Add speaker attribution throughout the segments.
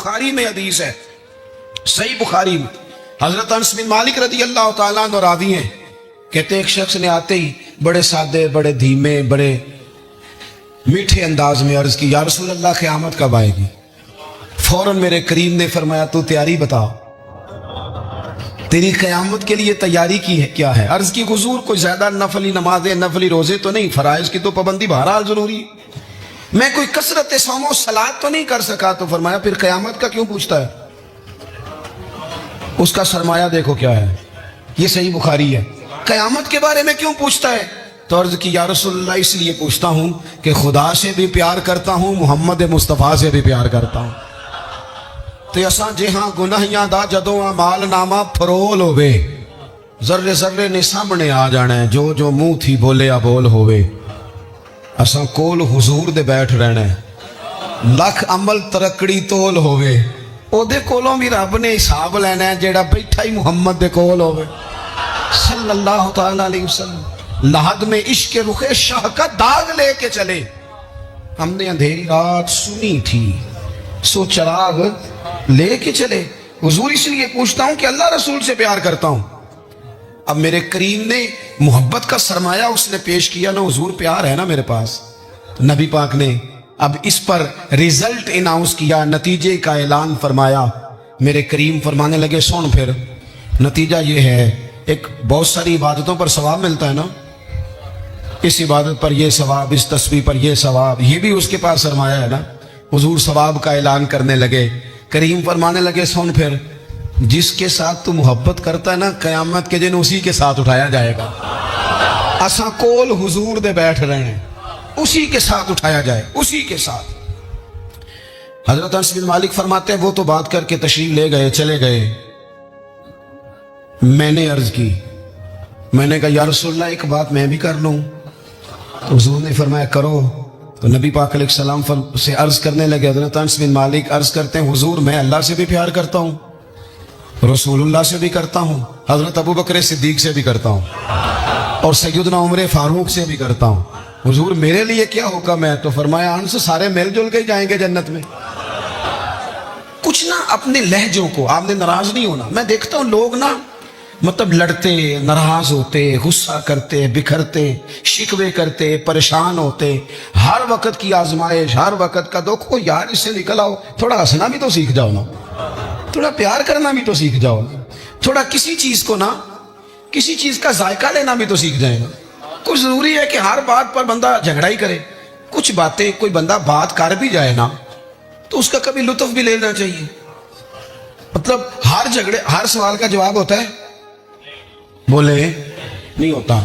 Speaker 1: بخاری میں حدیث ہے، صحیح بخاری میں، حضرت انس بن مالک رضی اللہ تعالیٰ عنہ راوی ہیں، کہتے ایک شخص نے آتے ہی بڑے سادے، بڑے دھیمے، بڑے میٹھے انداز میں عرض کی، یا رسول اللہ قیامت کب آئے گی؟ فوراً میرے کریم نے فرمایا تو تیاری بتا، تیری قیامت کے لیے تیاری کی ہے کیا ہے؟ عرض کی حضور کوئی زیادہ نفلی نمازیں، نفلی روزے تو نہیں، فرائض کی تو پابندی بہرحال ضروری، میں کوئی کثرت صوم و صلات تو نہیں کر سکا۔ تو فرمایا پھر قیامت کا کیوں پوچھتا ہے؟ اس کا سرمایہ دیکھو کیا ہے، یہ صحیح بخاری ہے، قیامت کے بارے میں کیوں پوچھتا ہے؟ تو عرض کی یا رسول اللہ اس لیے پوچھتا ہوں کہ خدا سے بھی پیار کرتا ہوں، محمد مصطفیٰ سے بھی پیار کرتا ہوں۔ تو اساں جہاں گناہیاں دا جدوں اعمال نامہ پھرول ہوئے، ذرے ذرے نے سامنے آ جانا ہے، جو جو منہ تھی بولیا بول ہوئے، اساں کول حضور دے بیٹھ رہنا ہے، لکھ عمل ترکڑی تول ہوئے، او دے کولوں بھی رب نے حساب لینا ہے جیڑا بیٹھا ہی محمد دے کول ہوئے صلی اللہ تعالیٰ علیہ وسلم۔ لحد میں عشق رخ شاہ کا داغ لے کے چلے، ہم نے اندھیری رات سنی تھی سو چراغ لے کے چلے۔ حضور اس لیے پوچھتا ہوں کہ اللہ رسول سے پیار کرتا ہوں۔ اب میرے کریم نے محبت کا سرمایہ اس نے پیش کیا نا، حضور پیار ہے نا میرے پاس، تو نبی پاک نے اب اس پر ریزلٹ اناؤنس کیا، نتیجے کا اعلان فرمایا۔ میرے کریم فرمانے لگے سن پھر نتیجہ یہ ہے، ایک بہت ساری عبادتوں پر ثواب ملتا ہے نا، اس عبادت پر یہ ثواب، اس تسبیح پر یہ ثواب، یہ بھی اس کے پاس سرمایہ ہے نا۔ حضور ثواب کا اعلان کرنے لگے، کریم فرمانے لگے سن پھر جس کے ساتھ تو محبت کرتا ہے نا، قیامت کے دن اسی کے ساتھ اٹھایا جائے گا۔ اساں کول حضور دے بیٹھ رہے ہیں، اسی کے ساتھ اٹھایا جائے، اسی کے ساتھ۔ حضرت انس بن مالک فرماتے ہیں وہ تو بات کر کے تشریف لے گئے، چلے گئے۔ میں نے عرض کی، میں نے کہا یا رسول اللہ ایک بات میں بھی کر لوں؟ تو حضور نے فرمایا کرو۔ تو نبی پاک علیہ السلام سے عرض کرنے لگے، حضرت انس بن مالک عرض کرتے ہیں حضور میں اللہ سے بھی پیار کرتا ہوں، رسول اللہ سے بھی کرتا ہوں، حضرت ابو بکر صدیق سے بھی کرتا ہوں، اور سیدنا عمر فاروق سے بھی کرتا ہوں، حضور میرے لیے کیا حکم ہے؟ تو فرمایا انس سارے مل جل کے جائیں گے جنت میں۔ کچھ نہ اپنے لہجوں کو، آپ نے ناراض نہیں ہونا۔ میں دیکھتا ہوں لوگ نا مطلب لڑتے، ناراض ہوتے، غصہ کرتے، بکھرتے، شکوے کرتے، پریشان ہوتے، ہر وقت کی آزمائش، ہر وقت کا دکھ، او یار اس سے نکل آؤ، تھوڑا ہنسنا بھی تو سیکھ جاؤ نا، تھوڑا پیار کرنا بھی تو سیکھ جاؤ نا، تھوڑا کسی چیز کو نا، کسی چیز کا ذائقہ لینا بھی تو سیکھ جائے نا۔ کچھ ضروری ہے کہ ہر بات پر بندہ جھگڑا ہی کرے؟ کچھ باتیں کوئی بندہ بات کر بھی جائے نا تو اس کا کبھی لطف بھی لینا چاہیے۔ مطلب ہر جھگڑے، ہر سوال کا جواب ہوتا ہے؟ بولے نہیں ہوتا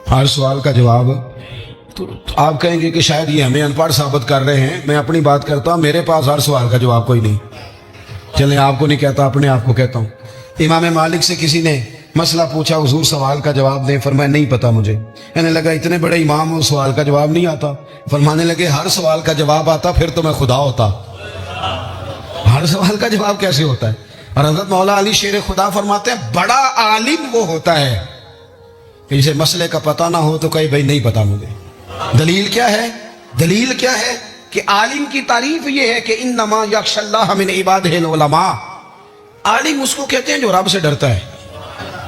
Speaker 1: ہر سوال کا جواب۔ تو آپ کہیں گے کہ شاید یہ ہمیں ان پڑھ ثابت کر رہے ہیں، میں اپنی بات کرتا ہوں، میرے پاس ہر سوال کا جواب کوئی نہیں۔ چلیں آپ کو نہیں کہتا، اپنے آپ کو کہتا ہوں۔ امام مالک سے کسی نے مسئلہ پوچھا، حضور سوال کا جواب دیں، فرمایا نہیں پتا مجھے۔ کہنے لگا اتنے بڑے امام ہو، سوال کا جواب نہیں آتا؟ فرمانے لگے ہر سوال کا جواب آتا پھر تو میں خدا ہوتا۔ ہر سوال کا جواب کیسے ہوتا ہے؟ اور حضرت مولا علی شیر خدا فرماتے ہیں بڑا عالم وہ ہوتا ہے کہ جسے مسئلے کا پتہ نہ ہو تو کہیں بھائی نہیں پتا مجھے۔ دلیل کیا ہے؟ دلیل کیا ہے کہ عالم کی تعریف یہ ہے کہ انما یخشی اللہ من عبادہ العلماء۔ عالم اس کو کہتے ہیں جو رب سے ڈرتا ہے،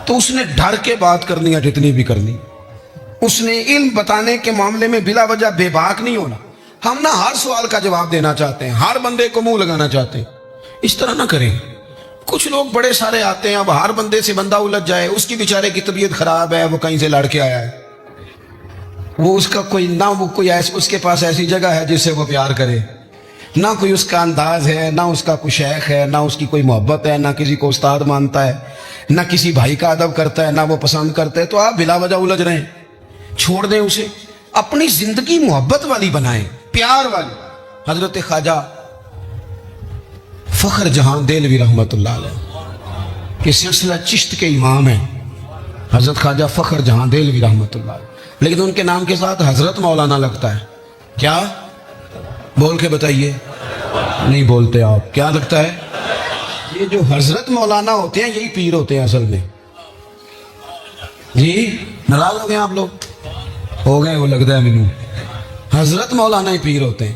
Speaker 1: تو اس نے ڈر کے بات کرنی ہے جتنی بھی کرنی، اس نے علم بتانے کے معاملے میں بلا وجہ بے باک نہیں ہونا۔ ہم نہ ہر سوال کا جواب دینا چاہتے ہیں، ہر بندے کو منہ لگانا چاہتے ہیں، اس طرح نہ کریں۔ کچھ لوگ بڑے سارے آتے ہیں، اب ہر بندے سے بندہ الجھ جائے، اس کی بیچارے کی طبیعت خراب ہے، وہ کہیں سے لڑ کے آیا ہے، وہ اس کا کوئی نہ، وہ کوئی اس کے پاس ایسی جگہ ہے جس سے وہ پیار کرے، نہ کوئی اس کا انداز ہے، نہ اس کا کوئی شیخ ہے، نہ اس کی کوئی محبت ہے، نہ کسی کو استاد مانتا ہے، نہ کسی بھائی کا ادب کرتا ہے، نہ وہ پسند کرتا ہے، تو آپ بلا وجہ الجھ رہے ہیں۔ چھوڑ دیں اسے، اپنی زندگی محبت والی بنائیں، پیار والی۔ حضرت خواجہ فخر جہاں دہلوی رحمۃ اللہ علیہ کہ سلسلہ چشت کے امام ہیں، حضرت خواجہ فخر جہاں دہلوی رحمۃ اللہ علیہ، لیکن ان کے نام کے ساتھ حضرت مولانا لگتا ہے۔ کیا؟ بول کے بتائیے، نہیں بولتے آپ، کیا لگتا ہے؟ یہ جو حضرت مولانا ہوتے ہیں یہی پیر ہوتے ہیں اصل میں۔ جی ناراض ہو گئے آپ لوگ؟ ہو گئے، وہ لگتا ہے مینوں۔ حضرت مولانا ہی پیر ہوتے ہیں۔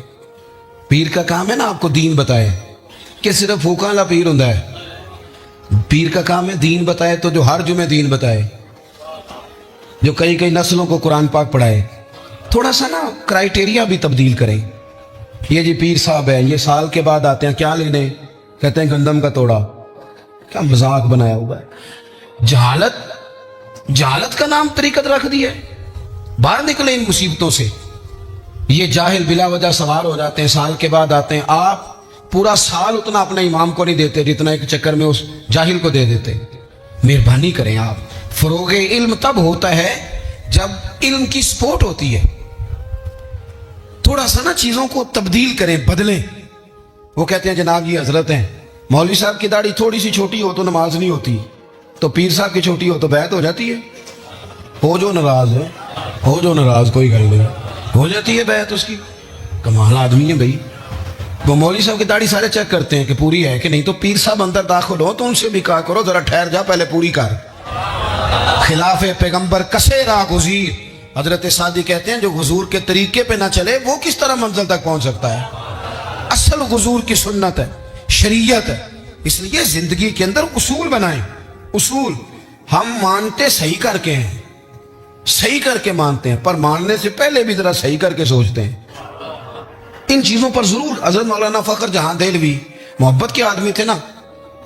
Speaker 1: پیر کا کام ہے نا آپ کو دین بتائے، کہ صرف پھوکا والا پیر ہوتا ہے؟ پیر کا کام ہے دین بتائے، تو جو ہر جمعے دین بتائے، جو کئی کئی نسلوں کو قرآن پاک پڑھائے. تھوڑا سا نا کرائٹیریا بھی تبدیل کریں. یہ جی پیر صاحب ہے، یہ سال کے بعد آتے ہیں، کیا لینے؟ کہتے ہیں گندم کا توڑا. کیا مذاق بنایا ہوا ہے. جہالت کا نام طریقت رکھ دی ہے. باہر نکلیں ان مصیبتوں سے. یہ جاہل بلا وجہ سوار ہو جاتے ہیں، سال کے بعد آتے ہیں. آپ پورا سال اتنا اپنے امام کو نہیں دیتے جتنا ایک چکر میں اس جاہل کو دے دیتے. مہربانی کریں آپ. فروغ علم تب ہوتا ہے جب علم کی سپورٹ ہوتی ہے. تھوڑا سا نا چیزوں کو تبدیل کریں، بدلیں. وہ کہتے ہیں جناب یہ حضرت ہیں، مولوی صاحب کی داڑھی تھوڑی سی چھوٹی ہو تو نماز نہیں ہوتی، تو پیر صاحب کی چھوٹی ہو تو بیعت ہو جاتی ہے. ہو جو ناراض ہے، ہو جو ناراض، کوئی گل نہیں، ہو جاتی ہے بیعت اس کی. کمال آدمی ہے بھائی. وہ مولوی صاحب کی داڑھی سارے چیک کرتے ہیں کہ پوری ہے کہ نہیں، تو پیر صاحب اندر داخل ہو تو ان سے بھی کہا کرو ذرا ٹھہر جا، پہلے پوری کر. خلاف پیغمبر کسے راہ گزیر. حضرت سعدی کہتے ہیں جو حضور کے طریقے پہ نہ چلے وہ کس طرح منزل تک پہنچ سکتا ہے. اصل حضور کی سنت ہے، شریعت ہے. اس لیے زندگی کے اندر اصول بنائیں. اصول ہم مانتے صحیح کر کے ہیں، صحیح کر کے مانتے ہیں، پر ماننے سے پہلے بھی ذرا صحیح کر کے سوچتے ہیں. ان چیزوں پر ضرور. حضرت مولانا فخر جہاں دہلوی محبت کے آدمی تھے نا،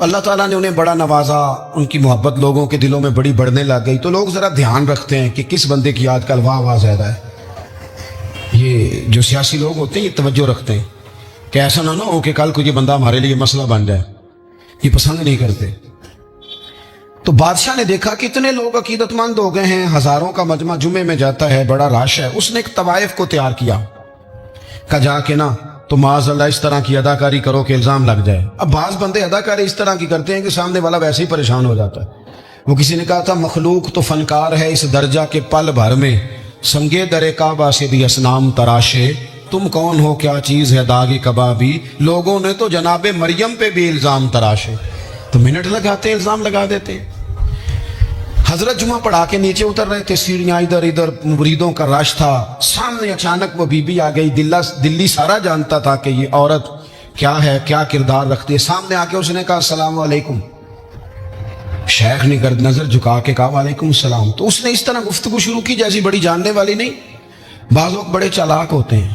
Speaker 1: اللہ تعالیٰ نے انہیں بڑا نوازا، ان کی محبت لوگوں کے دلوں میں بڑی بڑھنے لگ گئی. تو لوگ ذرا دھیان رکھتے ہیں کہ کس بندے کی آج کل واہ واہ زیادہ ہے. یہ جو سیاسی لوگ ہوتے ہیں یہ توجہ رکھتے ہیں کہ ایسا نہ ہو کہ کل کو یہ بندہ ہمارے لیے مسئلہ بن جائے. یہ پسند نہیں کرتے. تو بادشاہ نے دیکھا کہ اتنے لوگ عقیدت مند ہو گئے ہیں، ہزاروں کا مجمع جمعے میں جاتا ہے، بڑا رش ہے. اس نے ایک طوائف کو تیار کیا کہ جا کے نا تو معاذ اللہ اس طرح کی اداکاری کرو کہ الزام لگ جائے. اب بعض بندے اداکاری اس طرح کی کرتے ہیں کہ سامنے والا ویسے ہی پریشان ہو جاتا ہے. وہ کسی نے کہا تھا مخلوق تو فنکار ہے اس درجہ کے پل بھر میں، سنگے در کعبہ سے بھی اسنام تراشے. تم کون ہو کیا چیز ہے داغ کبابی، لوگوں نے تو جناب مریم پہ بھی الزام تراشے. تو منٹ لگاتے ہیں، الزام لگا دیتے ہیں. حضرت جمعہ پڑھا کے نیچے اتر رہے تھے، سیڑھیاں ادھر ادھر، مریدوں کا رش تھا. سامنے اچانک وہ بی بی آ گئی. دلی سارا جانتا تھا کہ یہ عورت کیا ہے، کیا کردار رکھتی ہے. سامنے آ کے اس نے کہا السلام علیکم. شیخ نے گرد نظر جھکا کے کہا وعلیکم السلام. تو اس نے اس طرح گفتگو شروع کی جیسی بڑی جاننے والی نہیں. بعض لوگ بڑے چالاک ہوتے ہیں.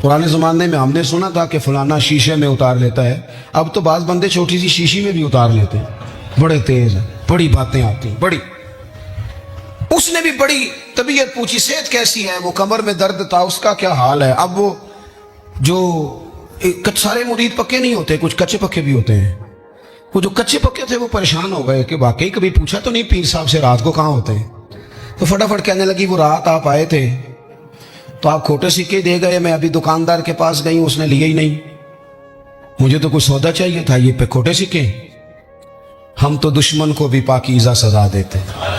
Speaker 1: پرانے زمانے میں ہم نے سنا تھا کہ فلانا شیشے میں اتار لیتا ہے، اب تو بعض بندے چھوٹی سی شیشی میں بھی اتار لیتے ہیں. بڑے تیز ہیں، بڑی باتیں آتی ہیں، بڑی. اس نے بھی بڑی طبیعت پوچھی، صحت کیسی ہے؟ وہ کمر میں درد تھا، اس کا کیا حال ہے؟ اب وہ جو سارے مرید پکے نہیں ہوتے، کچھ کچے پکے بھی ہوتے ہیں. وہ جو کچے پکے تھے وہ پریشان ہو گئے کہ واقعی کبھی پوچھا تو نہیں پیر صاحب سے رات کو کہاں ہوتے ہیں. تو فٹافٹ کہنے لگی وہ رات آپ آئے تھے تو آپ کھوٹے سکے دے گئے، میں ابھی دکاندار کے پاس گئی ہوں، اس نے لیے ہی نہیں. مجھے تو کچھ سودا چاہیے تھا، یہ پہ کھوٹے سکے. ہم تو دشمن کو بھی پاکیزہ سزا دیتے ہیں.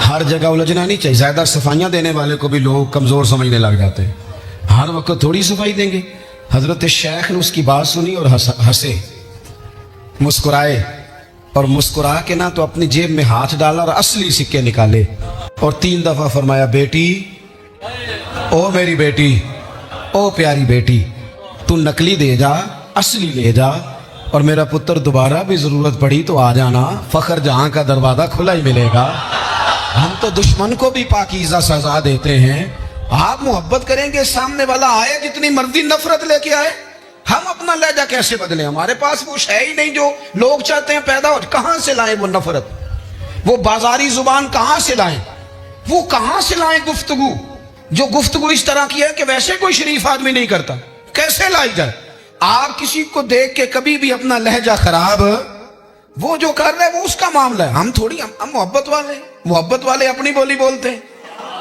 Speaker 1: ہر جگہ الجھنا نہیں چاہیے. زیادہ صفائیاں دینے والے کو بھی لوگ کمزور سمجھنے لگ جاتے ہیں. ہر وقت تھوڑی صفائی دیں گے. حضرت شیخ نے اس کی بات سنی اور ہنسے، مسکرائے، اور مسکرا کے نا تو اپنی جیب میں ہاتھ ڈالا اور اصلی سکے نکالے اور 3 دفعہ فرمایا بیٹی، او میری بیٹی، او پیاری بیٹی، تو نکلی دے جا، اصلی لے جا، اور میرا پتر دوبارہ بھی ضرورت پڑی تو آ جانا، فخر جہاں کا دروازہ کھلا ہی ملے گا. ہم تو دشمن کو بھی پاکیزہ سزا دیتے ہیں. آپ محبت کریں گے، سامنے والا آئے جتنی مرضی نفرت لے کے آئے، ہم اپنا لہجہ کیسے بدلیں؟ ہمارے پاس وہ شے ہی نہیں جو لوگ چاہتے ہیں پیدا ہو. کہاں سے لائیں وہ نفرت؟ وہ بازاری زبان کہاں سے لائیں؟ وہ کہاں سے لائیں گفتگو جو گفتگو اس طرح کی ہے کہ ویسے کوئی شریف آدمی نہیں کرتا؟ کیسے لائی جائے؟ آپ کسی کو دیکھ کے کبھی بھی اپنا لہجہ خراب، وہ جو کر رہے وہ اس کا معاملہ ہے. ہم تھوڑی، ہم محبت والے اپنی بولی بولتے ہیں.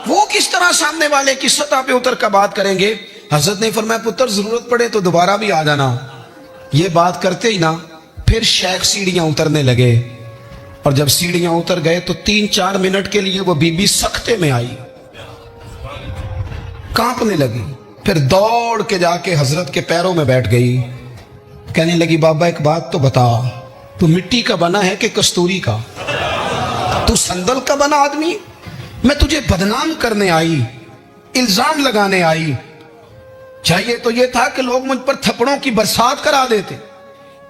Speaker 1: وہ کس طرح سامنے والے کی سطح پہ اتر کر بات کریں گے؟ حضرت نے فرمایا پتر ضرورت پڑے تو دوبارہ بھی آ جانا. یہ بات کرتے ہی نا پھر شیخ سیڑھیاں اترنے لگے، اور جب سیڑھیاں اتر گئے تو 3-4 منٹ کے لیے وہ بی بی سکتے میں آئی، کانپنے لگی. پھر دوڑ کے جا کے حضرت کے پیروں میں بیٹھ گئی. کہنے لگی بابا ایک بات تو بتا، تو مٹی کا بنا ہے کہ کستوری کا؟ تو سندل کا بنا آدمی؟ میں تجھے بدنام کرنے آئی، الزام لگانے آئی. چاہیے تو یہ تھا کہ لوگ مجھ پر تھپڑوں کی برسات کرا دیتے،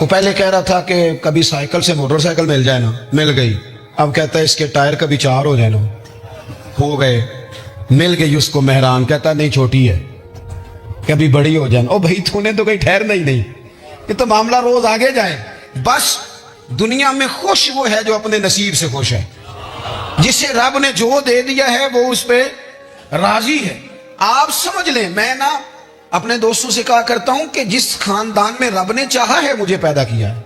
Speaker 1: وہ پہلے کہہ رہا تھا کہ کبھی سائیکل سے موٹر سائیکل مل جائے نا، مل گئی. اب کہتا ہے اس کے ٹائر کبھی 4 ہو جائے نا، ہو گئے. مل گئی اس کو مہران، کہتا نہیں چھوٹی ہے، کبھی بڑی ہو جائے. او بھائی تو نے تو کہیں ٹھہرنا ہی نہیں، یہ تو معاملہ روز آگے جائے. بس دنیا میں خوش وہ ہے جو اپنے نصیب سے خوش ہے، جسے رب نے جو دے دیا ہے وہ اس پہ راضی ہے. آپ سمجھ لیں، میں نا اپنے دوستوں سے کہا کرتا ہوں کہ جس خاندان میں رب نے چاہا ہے مجھے پیدا کیا ہے،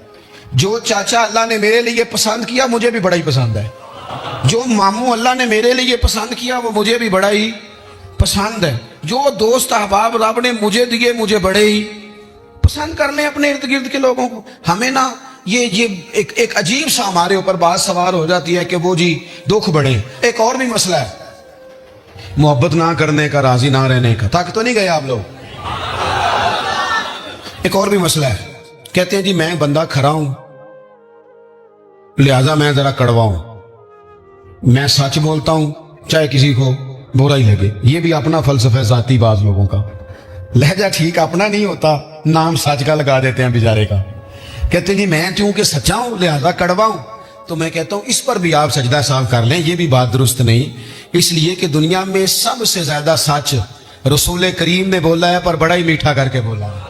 Speaker 1: جو چاچا اللہ نے میرے لیے پسند کیا مجھے بھی بڑا ہی پسند ہے، جو ماموں اللہ نے میرے لیے پسند کیا وہ مجھے بھی بڑا ہی پسند ہے، جو دوست احباب رب نے مجھے دیے مجھے بڑے ہی پسند کر لیں اپنے ارد گرد کے لوگوں کو. ہمیں نا یہ ایک عجیب سا ہمارے اوپر بات سوار ہو جاتی ہے کہ وہ جی دکھ بڑھے. ایک اور بھی مسئلہ ہے محبت نہ کرنے کا، راضی نہ رہنے کا. تھک تو نہیں گئے آپ لوگ؟ ایک اور بھی مسئلہ ہے، کہتے ہیں جی میں بندہ کھرا ہوں لہذا میں ذرا کڑوا ہوں، میں سچ بولتا ہوں چاہے کسی کو برا ہی لگے. یہ بھی اپنا فلسفہ ذاتی بعض لوگوں کا. لہجہ ٹھیک اپنا نہیں ہوتا، نام سچ کا لگا دیتے ہیں بیچارے کا. کہتے ہیں جی میں چونکہ سچا ہوں لہذا کڑوا ہوں. تو میں کہتا ہوں اس پر بھی آپ سجدہ صاحب کر لیں، یہ بھی بات درست نہیں. اس لیے کہ دنیا میں سب سے زیادہ سچ رسول کریم نے بولا ہے، پر بڑا ہی میٹھا کر کے بولا ہے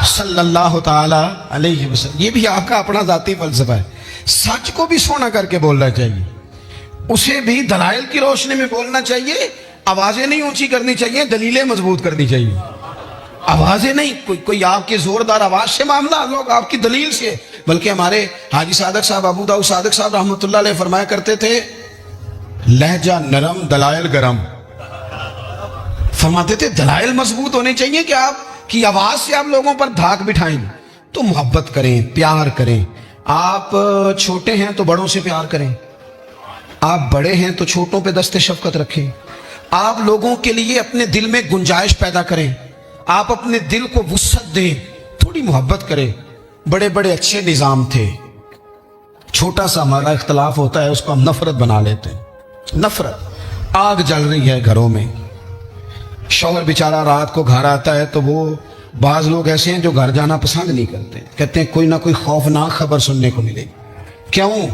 Speaker 1: صلی اللہ تعالی علیہ وسلم. یہ بھی آپ کا اپنا ذاتی فلسفہ ہے. سچ کو بھی سونا کر کے بولنا چاہیے، اسے بھی دلائل کی روشنی میں بولنا چاہیے. آوازیں نہیں اونچی کرنی چاہیے، دلیلیں مضبوط کرنی چاہیے. آوازیں نہیں، کوئی آپ کے زوردار آواز سے معاملہ، لوگ آپ کی دلیل سے. بلکہ ہمارے حاجی صادق صاحب ابو داؤد صادق صاحب رحمۃ اللہ علیہ فرمایا کرتے تھے لہجہ نرم دلائل گرم. فرماتے تھے دلائل مضبوط ہونے چاہیے کہ آپ کی آواز سے آپ لوگوں پر دھاک بٹھائیں. تو محبت کریں، پیار کریں. آپ چھوٹے ہیں تو بڑوں سے پیار کریں، آپ بڑے ہیں تو چھوٹوں پہ دست شفقت رکھیں. آپ لوگوں کے لیے اپنے دل میں گنجائش پیدا کریں، آپ اپنے دل کو وسعت دیں، تھوڑی محبت کریں. بڑے بڑے اچھے نظام تھے، چھوٹا سا ہمارا اختلاف ہوتا ہے اس کو ہم نفرت بنا لیتے ہیں. نفرت. آگ جل رہی ہے گھروں میں، شوہر بیچارہ رات کو گھر آتا ہے تو وہ بعض لوگ ایسے ہیں جو گھر جانا پسند نہیں کرتے، کہتے ہیں کوئی نہ کوئی خوفناک خبر سننے کو ملے گی. کیوں؟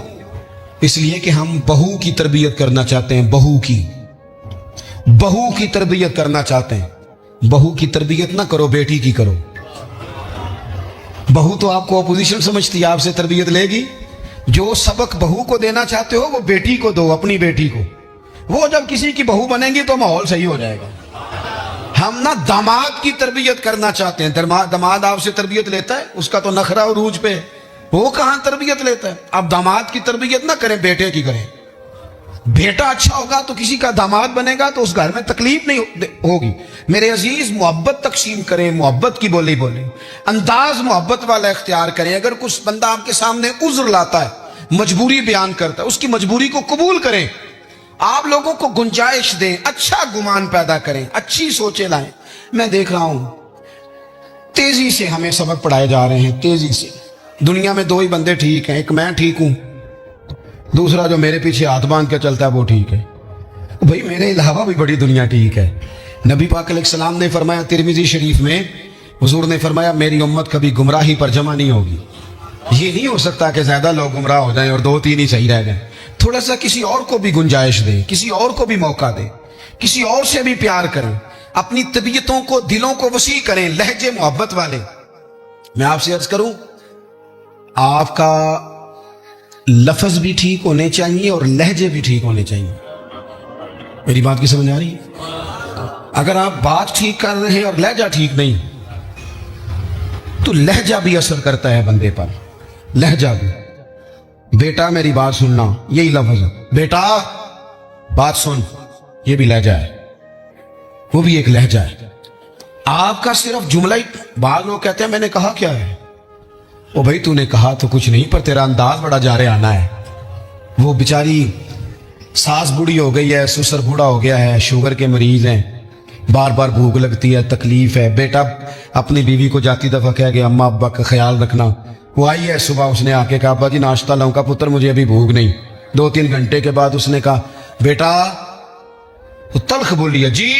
Speaker 1: اس لیے کہ ہم بہو کی تربیت کرنا چاہتے ہیں. بہو کی تربیت کرنا چاہتے ہیں. بہو کی تربیت نہ کرو، بیٹی کی کرو. بہو تو آپ کو اپوزیشن سمجھتی ہے، آپ سے تربیت لے گی. جو سبق بہو کو دینا چاہتے ہو وہ بیٹی کو دو، اپنی بیٹی کو. وہ جب کسی کی بہو بنیں گی تو ماحول صحیح ہو جائے گا. ہم نہ داماد کی تربیت کرنا چاہتے ہیں. داماد آپ سے تربیت لیتا ہے، اس کا تو نخرہ عروج پہ، وہ کہاں تربیت لیتا ہے. اب داماد کی تربیت نہ کریں، بیٹے کی کریں. بیٹا اچھا ہوگا تو کسی کا داماد بنے گا تو اس گھر میں تکلیف نہیں ہوگی. میرے عزیز محبت تقسیم کریں، محبت کی بولی بولیں، انداز محبت والا اختیار کریں. اگر کچھ بندہ آپ کے سامنے عذر لاتا ہے، مجبوری بیان کرتا ہے، اس کی مجبوری کو قبول کریں. آپ لوگوں کو گنجائش دیں، اچھا گمان پیدا کریں، اچھی سوچیں لائیں. میں دیکھ رہا ہوں تیزی سے ہمیں سبق پڑھائے جا رہے ہیں، تیزی سے. دنیا میں 2 ہی بندے ٹھیک ہیں، ایک میں ٹھیک ہوں، دوسرا جو میرے پیچھے ہاتھ باندھ کے چلتا ہے وہ ٹھیک ہے. بھئی میرے علاوہ بھی بڑی دنیا ٹھیک ہے. نبی پاک علیہ السلام نے فرمایا ترمذی شریف میں، حضور نے فرمایا میری امت کبھی گمراہی پر جمع نہیں ہوگی. یہ نہیں ہو سکتا کہ زیادہ لوگ گمراہ ہو جائیں اور 2-3 ہی صحیح رہ جائیں. تھوڑا سا کسی اور کو بھی گنجائش دیں، کسی اور کو بھی موقع دیں، کسی اور سے بھی پیار کریں. اپنی طبیعتوں کو، دلوں کو وسیع کریں، لہجے محبت والے. میں آپ سے عرض کروں، آپ کا لفظ بھی ٹھیک ہونے چاہیے اور لہجے بھی ٹھیک ہونے چاہیے. میری بات کی سمجھ آ رہی ہے؟ اگر آپ بات ٹھیک کر رہے ہیں اور لہجہ ٹھیک نہیں تو لہجہ بھی اثر کرتا ہے بندے پر. لہجہ بھی. بیٹا میری بات سننا، یہی لفظ ہے. بیٹا بات سن، یہ بھی لہجہ ہے، وہ بھی ایک لہجہ ہے. آپ کا صرف جملہ ہی، بعض لوگ کہتے ہیں میں نے کہا کیا ہے. وہ بھائی تو نے کہا تو کچھ نہیں، پر تیرا انداز بڑا جارے آنا ہے. وہ بیچاری ساس بوڑھی ہو گئی ہے، سسر بوڑھا ہو گیا ہے، شوگر کے مریض ہیں، بار بار بھوک لگتی ہے، تکلیف ہے. بیٹا اپنی بیوی کو جاتی دفعہ کہہ کہ اماں ابا کا خیال رکھنا. وہ آئی ہے صبح، اس نے آ کے کہا ابا جی ناشتہ لاؤں؟ کا پتر مجھے ابھی بھوک نہیں. 2-3 گھنٹے کے بعد اس نے کہا بیٹا، وہ تلخ بولی ہے، جی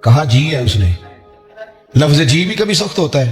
Speaker 1: کہا جی ہے اس نے. لفظ جی بھی کبھی سخت ہوتا ہے.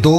Speaker 1: 2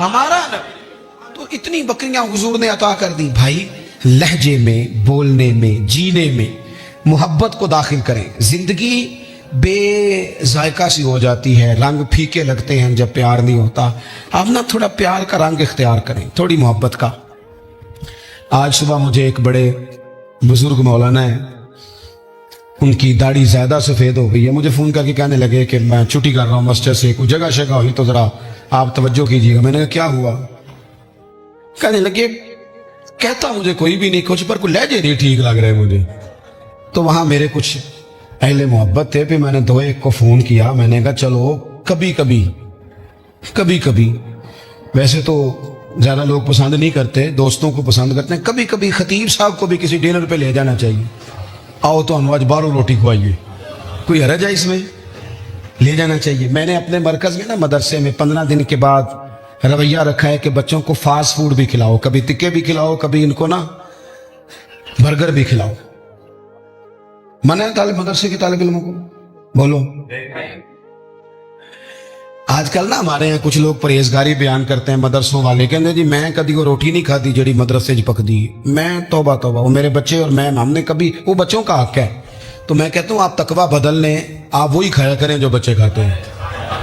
Speaker 1: ہمارا نبی. تو اتنی بکریاں حضور نے عطا کر دی. بھائی لہجے میں، بولنے میں، جینے میں محبت کو داخل کریں. زندگی بے ذائقہ سی ہو جاتی ہے، رنگ پھیکے لگتے ہیں جب پیار نہیں ہوتا. آپ نا تھوڑا پیار کا رنگ اختیار کریں، تھوڑی محبت کا. آج صبح مجھے ایک بڑے بزرگ مولانا ہیں، ان کی داڑھی زیادہ سفید ہو گئی ہے، مجھے فون کر کے کہنے لگے کہ میں چھٹی کر رہا ہوں مسجد سے، کوئی جگہ شگہ ہوئی تو ذرا آپ توجہ کیجیے گا. میں نے کہا کیا ہوا؟ کہنے لگے کہتا مجھے کوئی بھی نہیں کچھ، پر کوئی لہجے نہیں ٹھیک لگ رہے مجھے. تو وہاں میرے کچھ اہل محبت تھے، پھر میں نے 2-1 کو فون کیا. میں نے کہا چلو کبھی کبھی ویسے تو زیادہ لوگ پسند نہیں کرتے، دوستوں کو پسند کرتے ہیں، کبھی کبھی خطیب صاحب کو بھی کسی ڈنر پہ لے جانا چاہیے. آؤ تو ہم آج باہروں روٹی کھوائیے، کوئی حرج ہے اس میں؟ لے جانا چاہیے. میں نے اپنے مرکز میں نا مدرسے میں 15 دن کے بعد رویہ رکھا ہے کہ بچوں کو فاسٹ فوڈ بھی کھلاؤ، کبھی تکے بھی کھلاؤ، کبھی ان کو نا برگر بھی کھلاؤ. منع ہے طالب مدرسے کے طالب علموں کو؟ بولو. آج کل نا ہمارے یہاں کچھ لوگ پرہیزگاری بیان کرتے ہیں مدرسوں والے، کہتے ہیں جی میں کدی وہ روٹی نہیں کھاتی جڑی مدرسے چ پکدی. میں توبہ وہ میرے بچے اور میں ہم نے کبھی، وہ بچوں کا حق ہے. تو میں کہتا ہوں آپ تقویٰ بدل لیں، آپ وہی کھایا کریں جو بچے کھاتے ہیں،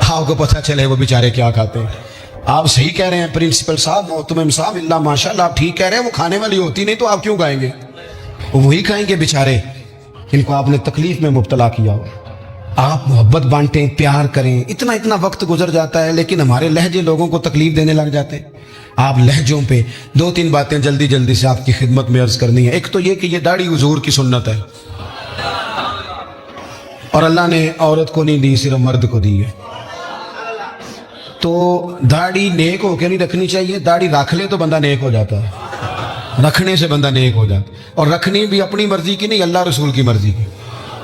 Speaker 1: آپ کو پتہ چلے وہ بیچارے کیا کھاتے ہیں. آپ صحیح کہہ رہے ہیں پرنسپل صاحب، محترم صاحب، اللہ ماشاء اللہ آپ ٹھیک کہہ رہے ہیں، وہ کھانے والی ہوتی نہیں تو آپ کیوں کھائیں گے؟ وہ وہی کھائیں گے بیچارے جن کو آپ نے تکلیف میں مبتلا کیا ہو. آپ محبت بانٹیں، پیار کریں. اتنا وقت گزر جاتا ہے لیکن ہمارے لہجے لوگوں کو تکلیف دینے لگ جاتے ہیں. آپ لہجوں پہ 2-3 باتیں جلدی سے آپ کی خدمت میں عرض کرنی ہے. ایک تو یہ کہ یہ داڑھی حضور کی سنت ہے، اور اللہ نے عورت کو نہیں دی، صرف مرد کو دی ہے. تو داڑھی نیک ہو کے نہیں رکھنی چاہیے. داڑھی رکھ لے تو بندہ نیک ہو جاتا ہے، رکھنے سے بندہ نیک ہو جاتا ہے. اور رکھنی بھی اپنی مرضی کی نہیں، اللہ رسول کی مرضی کی.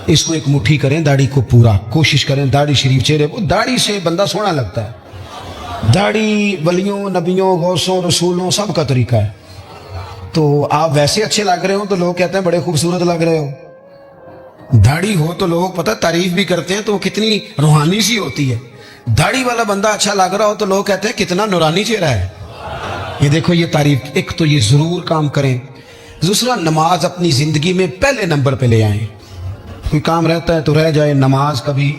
Speaker 1: اس کو ایک مٹھی کریں داڑھی کو، پورا کوشش کریں داڑھی شریف چہرے کو. داڑھی سے بندہ سونا لگتا ہے. داڑھی ولیوں، نبیوں، غوثوں، رسولوں سب کا طریقہ ہے. تو آپ ویسے اچھے لگ رہے ہو تو لوگ کہتے ہیں بڑے خوبصورت لگ رہے ہو. داڑھی ہو تو لوگ پتہ تعریف بھی کرتے ہیں، تو وہ کتنی روحانی سی ہوتی ہے. داڑھی والا بندہ اچھا لگ رہا ہو تو لوگ کہتے ہیں کتنا نورانی چہرہ ہے. یہ دیکھو یہ تعریف. ایک تو یہ ضرور کام کریں. دوسرا نماز اپنی زندگی میں پہلے نمبر پہ لے آئیں. کوئی کام رہتا ہے تو رہ جائے، نماز کبھی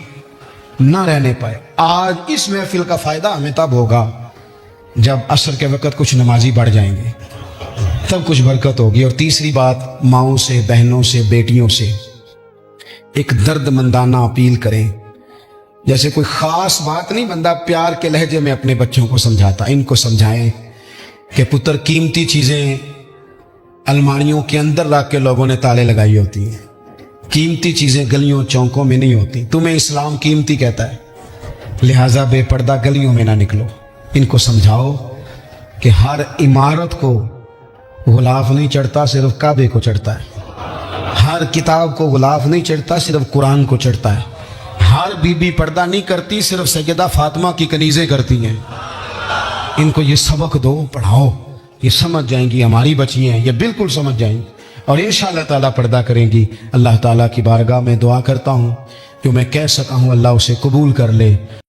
Speaker 1: نہ رہنے پائے. آج اس محفل کا فائدہ ہمیں تب ہوگا جب عصر کے وقت کچھ نمازی بڑھ جائیں گے، تب کچھ برکت ہوگی. اور تیسری بات، ماؤں سے، بہنوں سے، بیٹیوں سے ایک درد مندانہ اپیل کریں. جیسے کوئی خاص بات نہیں، بندہ پیار کے لہجے میں اپنے بچوں کو سمجھاتا. ان کو سمجھائیں کہ پتر قیمتی چیزیں الماریوں کے اندر رکھ کے لوگوں نے تالے لگائی ہوتی ہیں. قیمتی چیزیں گلیوں چوکوں میں نہیں ہوتی. تمہیں اسلام قیمتی کہتا ہے، لہٰذا بے پردہ گلیوں میں نہ نکلو. ان کو سمجھاؤ کہ ہر عمارت کو غلاف نہیں چڑھتا، صرف کعبے کو چڑھتا ہے. ہر کتاب کو غلاف نہیں چڑھتا، صرف قرآن کو چڑھتا ہے. ہر بی بی پردہ نہیں کرتی، صرف سیدہ فاطمہ کی کنیزیں کرتی ہیں. ان کو یہ سبق دو، پڑھاؤ، یہ سمجھ جائیں گی. ہماری بچی ہیں، یہ بالکل سمجھ جائیں گی اور انشاءاللہ تعالیٰ پردہ کریں گی. اللہ تعالیٰ کی بارگاہ میں دعا کرتا ہوں جو میں کہہ سکا ہوں اللہ اسے قبول کر لے.